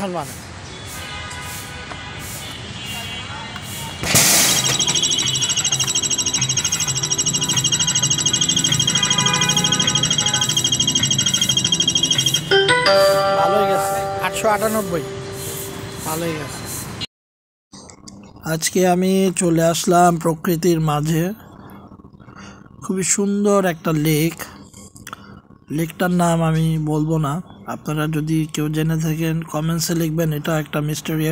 এখন মানে ভালোই গেছে 898 ভালোই গেছে। আজকে আমি চলে আসলাম প্রকৃতির মাঝে, খুবই সুন্দর একটা লেকটার নাম আমি বলবো না, আপনারা যদি কেউ জেনে থাকেন কমেন্টসে লিখবেন, এটা একটা মিস্টেরি।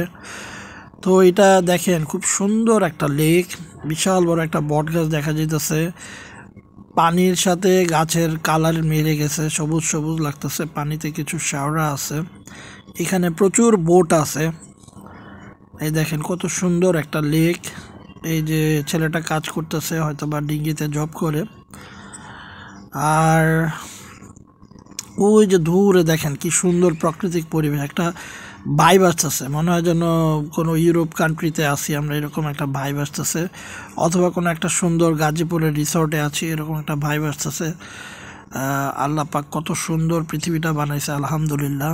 তো এটা দেখেন খুব সুন্দর একটা লেক, বিশাল বড় একটা বট গাছ দেখা যাইতেছে, পানির সাথে গাছের কালার মেরে গেছে, সবুজ সবুজ লাগতেছে, পানিতে কিছু শ্যাওড়া আছে, এখানে প্রচুর বোট আছে। এই দেখেন কত সুন্দর একটা লেক। এই যে ছেলেটা কাজ করতেছে, হয়তো বা ডিঙ্গিতে জব করে। আর ওই যে দূরে দেখেন কি সুন্দর প্রাকৃতিক পরিবেশ, একটা ভাইব আসতেছে, মনে হয় যেন কোনো ইউরোপ কান্ট্রিতে আছি আমরা, এরকম একটা ভাইব আসতেছে, অথবা কোনো একটা সুন্দর গাজীপুরের রিসর্টে আছি, এরকম একটা ভাইব আসতেছে। আল্লাহ পাক কত সুন্দর পৃথিবীটা বানাইছে, আলহামদুলিল্লাহ।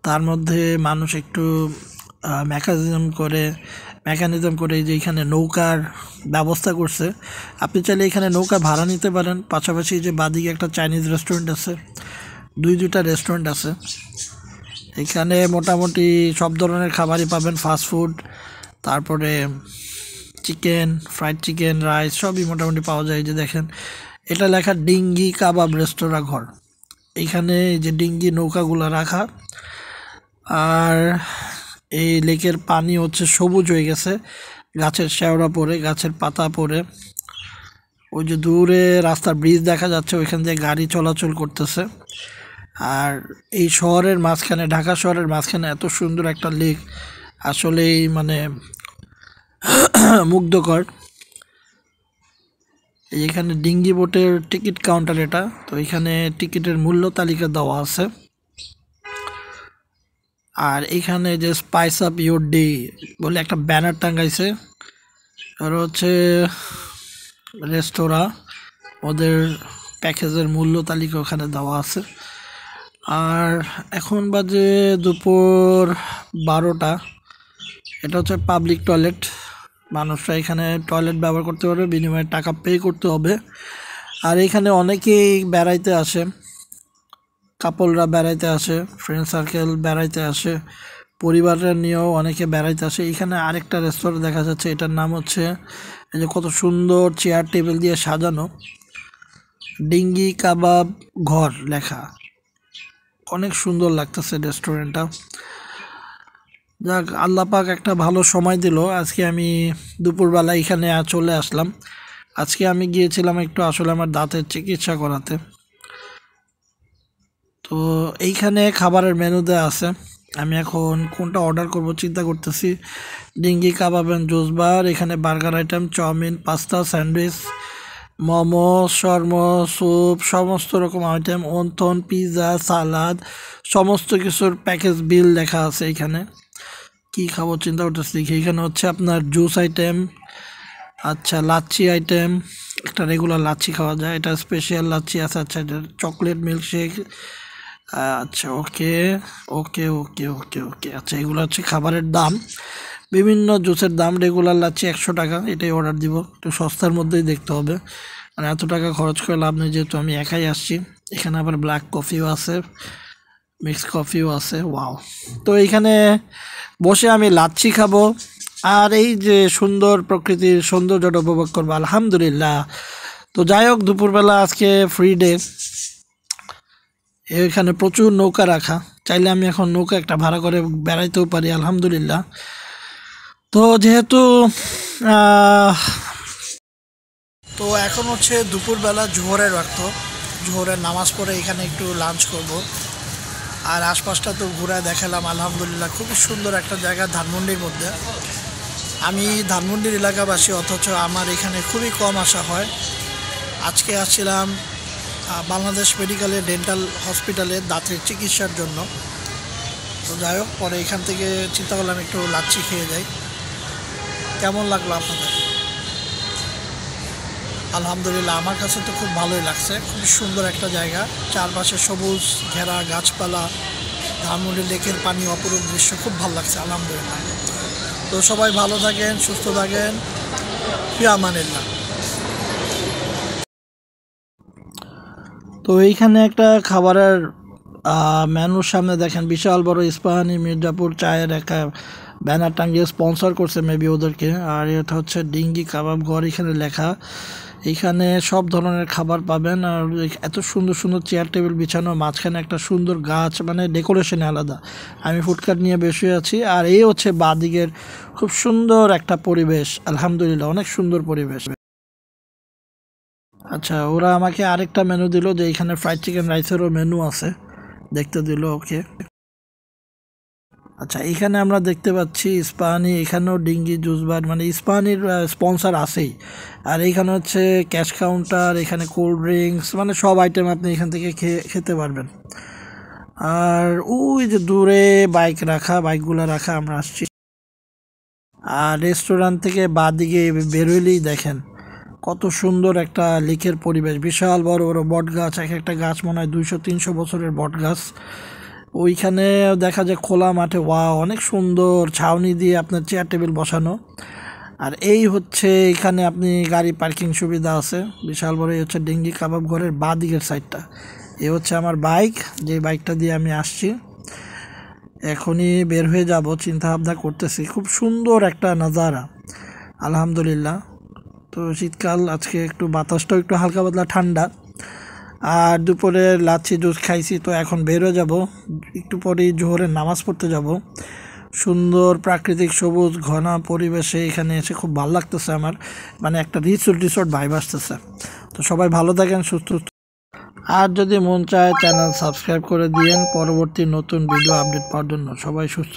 তার মধ্যে মানুষ একটু মেকানিজম করে যে এখানে নৌকার ব্যবস্থা করছে। আপনি চাইলে এখানে নৌকা ভাড়া নিতে পারেন। পাশাপাশি যে বাদিকে একটা চাইনিজ রেস্টুরেন্ট আছে, দুইটা রেস্টুরেন্ট আছে এখানে, মোটামুটি সব ধরনের খাবারই পাবেন, ফাস্টফুড, তারপরে চিকেন, ফ্রাইড চিকেন, রাইস সবই মোটামুটি পাওয়া যায়। যে দেখেন এটা লেখা ডিঙ্গি কাবাব রেস্তোরাঁ ঘর, এইখানে যে ডিঙ্গি নৌকাগুলো রাখা। আর এই লেকের পানি হচ্ছে সবুজ হয়ে গেছে, গাছের শ্যাওড়া পড়ে, গাছের পাতা পড়ে। ওই যে দূরে রাস্তার ব্রিজ দেখা যাচ্ছে, ওইখান দিয়ে গাড়ি চলাচল করতেছে। আর এই শহরের মাঝখানে, ঢাকা শহরের মাঝখানে এত সুন্দর একটা লেক, আসলেই মানে মুগ্ধকর। এখানে ডিঙ্গি বোটের টিকিট কাউন্টার এটা, তো এখানে টিকিটের মূল্য তালিকা দেওয়া আছে। আর এখানে যে স্পাইস আপ ইউর ডে বলে একটা ব্যানার টাঙ্গাইছে, আর হচ্ছে রেস্তোরাঁ, ওদের প্যাকেজের মূল্য তালিকা ওখানে দেওয়া আছে। আর এখন বাজে দুপুর 12টা, এটা হচ্ছে পাবলিক টয়লেট, মানুষরা এখানে টয়লেট ব্যবহার করতে পারবে, বিনিময়ে টাকা পে করতে হবে। আর এখানে অনেকেই বেড়াইতে আসে, কাপলরা বেড়াইতে আসে, ফ্রেন্ড সার্কেল বেড়াইতে আসে, পরিবারের নিয়েও অনেকে বেড়াইতে আসে। এখানে আরেকটা রেস্তোরাঁ দেখা যাচ্ছে, এটার নাম হচ্ছে, এই যে কত সুন্দর চেয়ার টেবিল দিয়ে সাজানো, ডিঙ্গি কাবাব ঘর লেখা, অনেক সুন্দর লাগতেছে রেস্টুরেন্টটা। যাক, আল্লাহ পাক একটা ভালো সময় দিল, আজকে আমি দুপুরবেলা এখানে চলে আসলাম। আজকে আমি গিয়েছিলাম একটু আসলে আমার দাঁতের চিকিৎসা করাতে। তো এইখানে খাবারের মেনু দেওয়া আছে, আমি এখন কোনটা অর্ডার করব চিন্তা করতেছি। ডিঙ্গি কাবাব অ্যান্ড জুস বার, এখানে burger item, chowmein, pasta, sandwich, momo, shawarma, soup, সমস্ত রকম আইটেম, ওনথন, পিৎজা, সালাদ, সমস্ত কিছুর প্যাকেজ বিল লেখা আছে। এখানে কি খাবো চিন্তা করতেছি। এখানে হচ্ছে আপনার জুস আইটেম, আচ্ছা লাচ্ছি আইটেম, একটা রেগুলার লাচ্ছি খাওয়া যায়, এটা স্পেশাল লাচ্ছি আছে, আচ্ছা এটা চকলেট মিল্কশেক, আচ্ছা ওকে ওকে ওকে ওকে ওকে আচ্ছা এগুলো হচ্ছে খাবারের দাম। বিভিন্ন জুসের দাম, রেগুলার লাচ্ছি 100 টাকা, এটাই অর্ডার দিব, একটু সস্তার মধ্যেই দেখতে হবে, মানে এত টাকা খরচ করে লাভ নেই, যেহেতু আমি একাই আসছি। এখানে আবার ব্ল্যাক কফিও আছে, মিক্স কফিও আছে, ওয়াও। তো এইখানে বসে আমি লাচ্ছি খাবো, আর এই যে সুন্দর প্রকৃতির সৌন্দর্যটা উপভোগ করবো, আলহামদুলিল্লাহ। তো যাই হোক, দুপুরবেলা আজকে ফ্রি ডে, এখানে প্রচুর নৌকা রাখা, চাইলে আমি এখন নৌকা একটা ভাড়া করে বেড়াইতেও পারি, আলহামদুলিল্লাহ। তো যেহেতু তো এখন হচ্ছে দুপুরবেলা জোহরের রক্ত, জোহরের নামাজ পড়ে এখানে একটু লাঞ্চ করব। আর আশপাশটা তো ঘুরে দেখালাম, আলহামদুলিল্লাহ খুবই সুন্দর একটা জায়গা ধানমন্ডির মধ্যে। আমি ধানমন্ডির এলাকাবাসী, অথচ আমার এখানে খুবই কম আসা হয়। আজকে আসছিলাম বাংলাদেশ মেডিকেলের ডেন্টাল হসপিটালে দাঁতের চিকিৎসার জন্য। তো যাই হোক, পরে এখান থেকে চিন্তা করলাম একটু লাচ্ছি খেয়ে যাই। কেমন লাগলো আপনাদের? আলহামদুলিল্লাহ আমার কাছে তো খুব ভালোই লাগছে, খুবই সুন্দর একটা জায়গা, চারপাশে সবুজ ঘেরা গাছপালা, ধানমন্ডি লেকের পানি অপরূপ দৃশ্য, খুব ভালো লাগছে আলহামদুলিল্লাহ। তো সবাই ভালো থাকেন, সুস্থ থাকেন, ফি আমানিল্লাহ। তো এইখানে একটা খাবারের মেনুর সামনে দেখেন বিশাল বড় ইস্পাহানি মির্জাপুর চায়ের একটা ব্যানার টাঙ্গিয়ে স্পন্সর করছে মেবি ওদেরকে। আর এটা হচ্ছে ডিঙ্গি কাবাব ঘর, এখানে লেখা। এখানে সব ধরনের খাবার পাবেন। আর এত সুন্দর সুন্দর চেয়ার টেবিল বিছানো, মাঝখানে একটা সুন্দর গাছ, মানে ডেকোরেশনে আলাদা। আমি ফুডকার্ট নিয়ে বসে আছি। আর এই হচ্ছে বাদিকের খুব সুন্দর একটা পরিবেশ, আলহামদুলিল্লাহ অনেক সুন্দর পরিবেশ। আচ্ছা, ওরা আমাকে আরেকটা মেনু দিল, যে এখানে ফ্রাইড চিকেন রাইসেরও মেনু আছে, দেখতে দিল। ওকে, আচ্ছা এখানে আমরা দেখতে পাচ্ছি ইস্পাহানি, এখানেও ডিঙ্গি জুস বার, মানে ইস্পাহানির স্পন্সার আছেই। আর এইখানে হচ্ছে ক্যাশ কাউন্টার, এখানে কোল্ড ড্রিঙ্কস, মানে সব আইটেম আপনি এখান থেকে খেতে পারবেন। আর ওই যে দূরে বাইক রাখা, বাইকগুলো রাখা, আমরা আসছি। আর রেস্টুরেন্ট থেকে বাদিকে বেরোলেই দেখেন কত সুন্দর একটা লেকের পরিবেশ, বিশাল বড় বড় বট গাছ, এক একটা গাছ মনে হয় 200-300 বছরের বট গাছ। ওইখানে দেখা যায় খোলা মাঠে, অনেক সুন্দর ছাউনি দিয়ে আপনার চেয়ার টেবিল বসানো। আর এই হচ্ছে এখানে আপনি গাড়ি পার্কিং সুবিধা আছে বিশাল বড়। এই হচ্ছে ডিঙ্গি কাবাব ঘরের বাঁ দিকের সাইডটা। এই হচ্ছে আমার বাইক, যে বাইকটা দিয়ে আমি আসছি। এখনই বের হয়ে যাব, চিন্তা ভাবনা করতেছি। খুব সুন্দর একটা নাজারা আলহামদুলিল্লাহ। তো শীতকাল, আজকে একটু বাতাসটাও একটু হালকা পাতলা ঠান্ডা। আর দুপুরে লাচ্ছি জুস খাইছি। তো এখন বেরো যাব, একটু পরেই জোহরের নামাজ পড়তে যাব। সুন্দর প্রাকৃতিক সবুজ ঘনা পরিবেশে এখানে এসে খুব ভালো লাগতেছে আমার, মানে একটা রিসোর্ট ভাইব আসতেছে। তো সবাই ভালো থাকেন, সুস্থ। আর যদি মন চায় চ্যানেল সাবস্ক্রাইব করে দিয়েন পরবর্তী নতুন ভিডিও আপডেট পাওয়ার জন্য। সবাই সুস্থ।